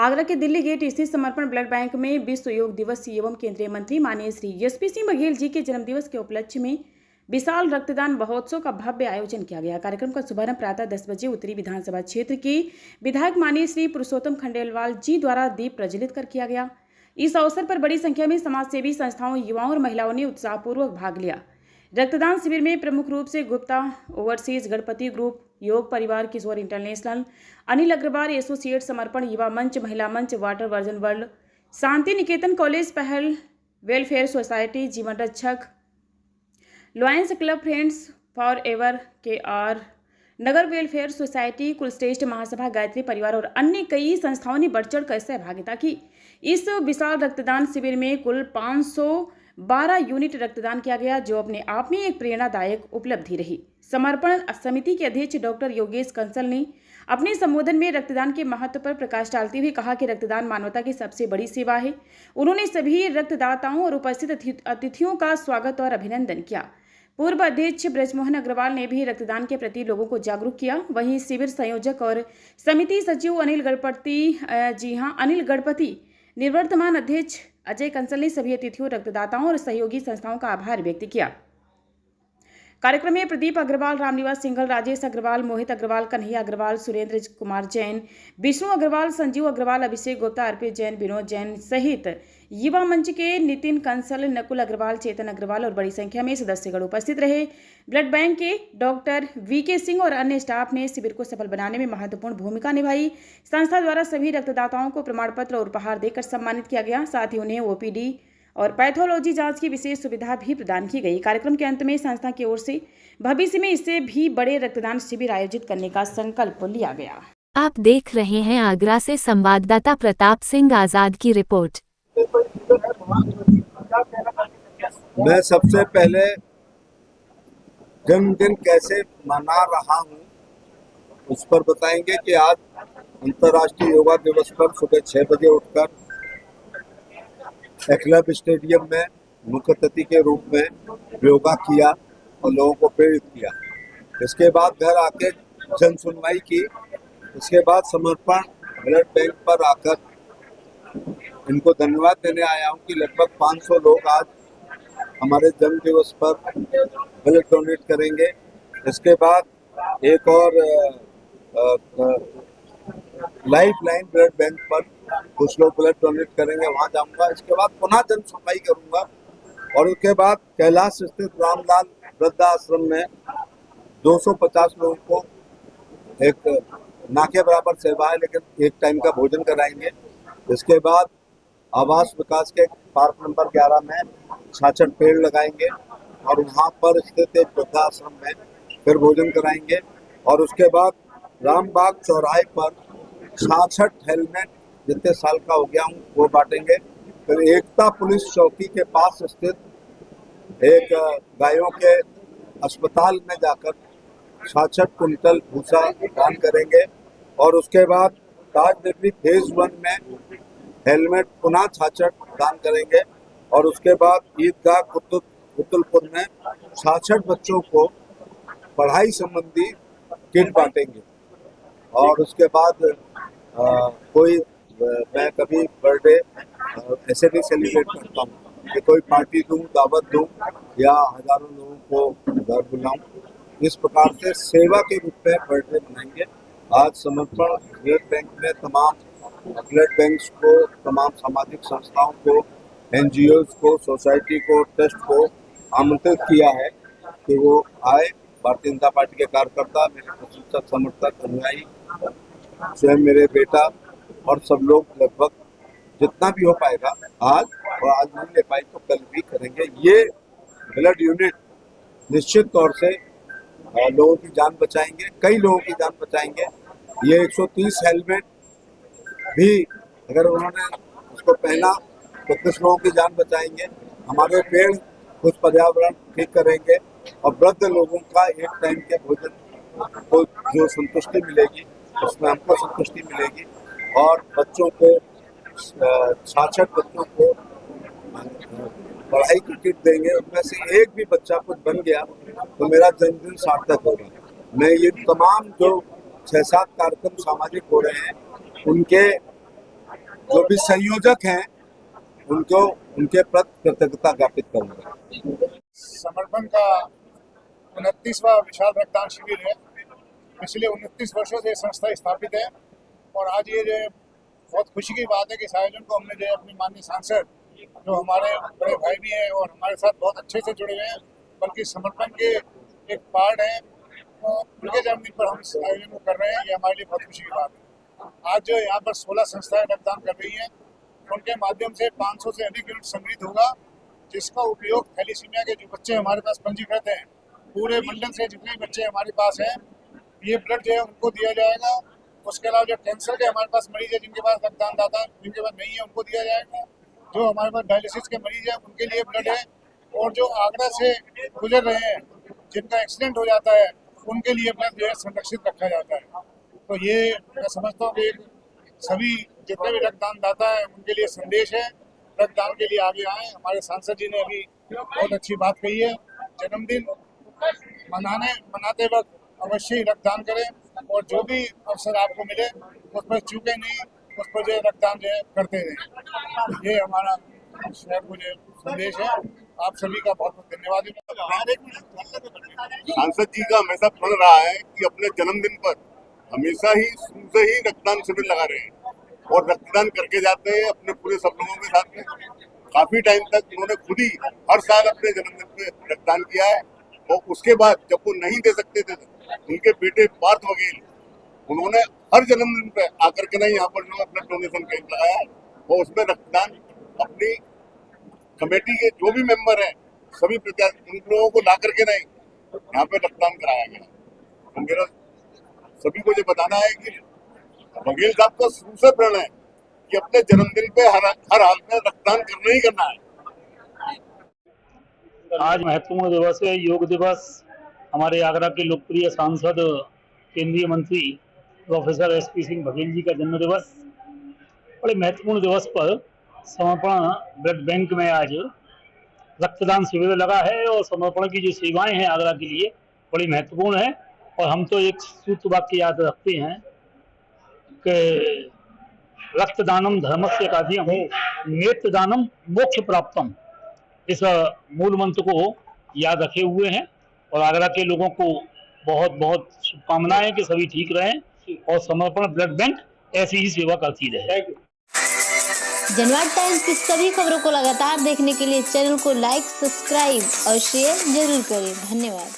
आगरा के दिल्ली गेट स्थित समर्पण ब्लड बैंक में विश्व योग दिवस एवं केंद्रीय मंत्री माननीय श्री एसपी सिंह बघेल जी के जन्मदिवस के उपलक्ष्य में विशाल रक्तदान महोत्सव का भव्य आयोजन किया गया। कार्यक्रम का शुभारंभ प्रातः 10 बजे उत्तरी विधानसभा क्षेत्र के विधायक माननीय श्री पुरुषोत्तम खंडेलवाल जी द्वारा दीप प्रज्वलित कर किया गया। इस अवसर पर बड़ी संख्या में समाजसेवी संस्थाओं, युवाओं और महिलाओं ने उत्साहपूर्वक भाग लिया। रक्तदान शिविर में प्रमुख रूप से Gupta overseas, Ganpati group, Yog Parivar, Kishore international, Anil Agarwal associate, Samarpan Yuva Manch, Mahila Manch, water version world, Shanti Niketan college, Pahal welfare society, Jeevan Rakshak, lions club, friends forever K R, Nagar welfare society, Kulshreshtha Mahasabha, Gayatri Parivar और अन्य कई संस्थाओं ने बढ़ चढ़ कर सहभागिता की। इस विशाल रक्तदान शिविर में कुल 512 यूनिट रक्तदान किया गया, जो अपने आप में एक प्रेरणादायक उपलब्धि रही। समर्पण समिति के अध्यक्ष डॉक्टर योगेश कंसल ने अपने संबोधन में रक्तदान के महत्व पर प्रकाश डालते हुए कहा कि रक्तदान मानवता की सबसे बड़ी सेवा है। उन्होंने सभी रक्तदाताओं और उपस्थित अतिथियों का स्वागत और अभिनंदन किया। पूर्व अध्यक्ष ब्रजमोहन अग्रवाल ने भी रक्तदान के प्रति लोगों को जागरूक किया। वहीं शिविर संयोजक और समिति सचिव अनिल गणपति, निवर्तमान अध्यक्ष अजय कंसल ने सभी अतिथियों, रक्तदाताओं और सहयोगी संस्थाओं का आभार व्यक्त किया। कार्यक्रम में प्रदीप अग्रवाल, रामनिवास सिंघल, राजेश अग्रवाल, मोहित अग्रवाल, कन्हैया अग्रवाल, सुरेंद्र कुमार जैन, विष्णु अग्रवाल, संजीव अग्रवाल, अभिषेक गुप्ता, अर्पित जैन, विनोद जैन सहित युवा मंच के नितिन कंसल, नकुल अग्रवाल, चेतन अग्रवाल और बड़ी संख्या में सदस्यगण उपस्थित रहे। ब्लड बैंक के डॉक्टर वीके सिंह और अन्य स्टाफ ने शिविर को सफल बनाने में महत्वपूर्ण भूमिका निभाई। संस्था द्वारा सभी रक्तदाताओं को प्रमाण पत्र और उपहार देकर सम्मानित किया गया। साथ ही उन्हें ओपीडी और पैथोलॉजी जांच की विशेष सुविधा भी प्रदान की गई। कार्यक्रम के अंत में संस्था की ओर से भविष्य में इससे भी बड़े रक्तदान शिविर आयोजित करने का संकल्प लिया गया। आप देख रहे हैं आगरा से संवाददाता प्रताप सिंह आजाद की रिपोर्ट। मैं सबसे पहले जन्मदिन कैसे मना रहा हूँ उस पर बताएंगे कि आज अंतर्राष्ट्रीय योगा दिवस पर सुबह 6 बजे उठकर क्लब स्टेडियम में मुख्य अतिथि के रूप में योगा किया और लोगों को प्रेरित किया। इसके बाद घर आके जन सुनवाई की। इसके बाद समर्पण ब्लड बैंक पर आकर इनको धन्यवाद देने आया हूँ कि लगभग 500 लोग आज हमारे जन्म दिवस पर ब्लड डोनेट करेंगे। इसके बाद एक और लाइफ लाइन ब्लड बैंक पर कुछ लोग ब्लड डोनेट करेंगे, वहाँ जाऊँगा। इसके बाद पुनः जन सुनवाई करूँगा और उसके बाद कैलाश स्थित रामलाल वृद्धाश्रम में 250 लोगों को एक नाके बराबर सेवा है, लेकिन एक टाइम का भोजन कराएंगे। इसके बाद आवास विकास के पार्क नंबर 11 में 66 पेड़ लगाएंगे और वहाँ पर स्थित एक वृद्धाश्रम में फिर भोजन कराएंगे। और उसके बाद रामबाग चौराहे पर 66 हेलमेट जितने साल का हो गया हूँ वो बांटेंगे। फिर एकता पुलिस चौकी के पास स्थित एक गायों के अस्पताल में जाकर 66 कुंटल भूसा दान करेंगे। और उसके बाद ताज नगरी फेज 1 में हेलमेट पुनः 66 दान करेंगे। और उसके बाद ईदगाह कुतुलपुर में 66 बच्चों को पढ़ाई संबंधी किट बांटेंगे। और उसके बाद मैं कभी बर्थडे ऐसे नहीं सेलिब्रेट करता हूँ कि कोई पार्टी दूँ, दावत दूँ या हजारों लोगों को घर बुलाऊँ। इस प्रकार से सेवा के रूप में बर्थडे मनाएंगे। आज समर्पण ब्लड बैंक में तमाम ब्लड बैंक्स को, तमाम सामाजिक संस्थाओं को, एनजीओज को, सोसाइटी को, ट्रस्ट को आमंत्रित किया है कि वो आए। भारतीय जनता पार्टी के कार्यकर्ता, मेरे प्रशंसक, समर्थक, अनुयायी, स्वयं मेरे बेटा और सब लोग लगभग जितना भी हो पाएगा आज, और आज नहीं ले पाए तो कल भी करेंगे। ये ब्लड यूनिट निश्चित तौर से लोगों की जान बचाएंगे, कई लोगों की जान बचाएंगे। ये 130 हेलमेट भी अगर उन्होंने उसको पहना तो कुछ लोगों की जान बचाएंगे। हमारे पेड़ कुछ पर्यावरण ठीक करेंगे और वृद्ध लोगों का एक टाइम के भोजन को जो संतुष्टि मिलेगी उसमें हमको संतुष्टि मिलेगी। और बच्चों को 66 बच्चों को पढ़ाई की किट देंगे। उनमें से एक भी बच्चा कुछ बन गया तो मेरा जन्मदिन सार्थक होगा। मैं ये तमाम जो 6-7 कार्यक्रम सामाजिक हो रहे हैं उनके जो भी संयोजक हैं उनको उनके प्रति कृतज्ञता ज्ञापित करूंगा। समर्पण का 29वां विशाल रक्तदान शिविर है। पिछले 29 वर्षों से संस्था स्थापित है और आज ये जो बहुत खुशी की बात है कि इस आयोजन को हमने जो अपने माननीय सांसद जो हमारे बड़े भाई भी हैं और हमारे साथ बहुत अच्छे से जुड़े हुए हैं, बल्कि समर्पण के एक पार्ट हैं, तो उनके जन्मदिन पर हम इस आयोजन को कर रहे हैं। ये हमारे लिए बहुत खुशी की बात है। आज जो यहाँ पर 16 संस्थाएं रक्तदान कर रही हैं, उनके माध्यम से 500 से अधिक यूनिट संग्रहित होगा, जिसका उपयोग थैलीसीमिया के जो बच्चे हमारे पास पंजीकृत हैं, पूरे मंडल से जितने बच्चे हमारे पास हैं, ये ब्लड जो है उनको दिया जाएगा। उसके अलावा जो कैंसर के हमारे पास मरीज है, जिनके पास रक्तदान दाता जिनके पास नहीं है, उनको दिया जाएगा। जो हमारे पास डायलिसिस के मरीज है, उनके लिए ब्लड है। और जो आगरा से गुजर रहे हैं, जिनका एक्सीडेंट हो जाता है, उनके लिए ब्लड जो है संरक्षित रखा जाता है। तो ये मैं समझता हूँ कि सभी जितने भी रक्तदान दाता है, उनके लिए संदेश है, रक्तदान के लिए आगे आए। हमारे सांसद जी ने अभी बहुत अच्छी बात कही है, जन्मदिन मनाते वक्त अवश्य ही रक्तदान करें और जो भी अवसर आपको मिले उस पर चूके नहीं, उस पर जो रक्तदान जो है करते रहें। ये हमारा शहर को जो संदेश है। आप सभी का बहुत बहुत धन्यवाद। सांसद जी का हमेशा प्रण रहा है कि अपने जन्मदिन पर हमेशा ही शुरू से ही रक्तदान शिविर लगा रहे हैं और रक्तदान करके जाते हैं अपने पूरे सब लोगों के साथ में। काफी टाइम तक उन्होंने खुद ही हर साल अपने जन्मदिन पे रक्तदान किया है और उसके बाद जब वो नहीं दे सकते थे, उनके बेटे पार्थ बघेल, उन्होंने हर जन्मदिन पे आकर के नहीं यहाँ पर जो अपना डोनेशन कैंप लगाया है और उसमें रक्तदान अपनी कमेटी के जो भी मेंबर हैं, सभी उन लोगों को ला करके नहीं यहाँ पे रक्तदान कराया गया। तो मेरा सभी को ये बताना है कि बघेल साहब का शुरू से प्रण है कि अपने जन्मदिन पे हर हाल में रक्तदान करना ही करना है। आज महत्वपूर्ण दिवस है, योग दिवस। हमारे आगरा के लोकप्रिय सांसद केंद्रीय मंत्री प्रोफेसर SP सिंह बघेल जी का जन्म दिवस। बड़े महत्वपूर्ण दिवस पर समर्पण ब्लड बैंक में आज रक्तदान शिविर लगा है और समर्पण की जो सेवाएं हैं आगरा के लिए बड़ी महत्वपूर्ण है। और हम तो एक सूत्र वाक्य याद रखते हैं कि रक्तदानम धर्मस्य कार्य हो, नेत्रदानम मोक्ष प्राप्तम। इस मूल मंत्र को याद रखे हुए हैं और आगरा के लोगों को बहुत बहुत शुभकामनाएं कि सभी ठीक रहें और समर्पण ब्लड बैंक ऐसी ही सेवा करती रहे। जनवाद टाइम्स की सभी खबरों को लगातार देखने के लिए चैनल को लाइक, सब्सक्राइब और शेयर जरूर करें। धन्यवाद।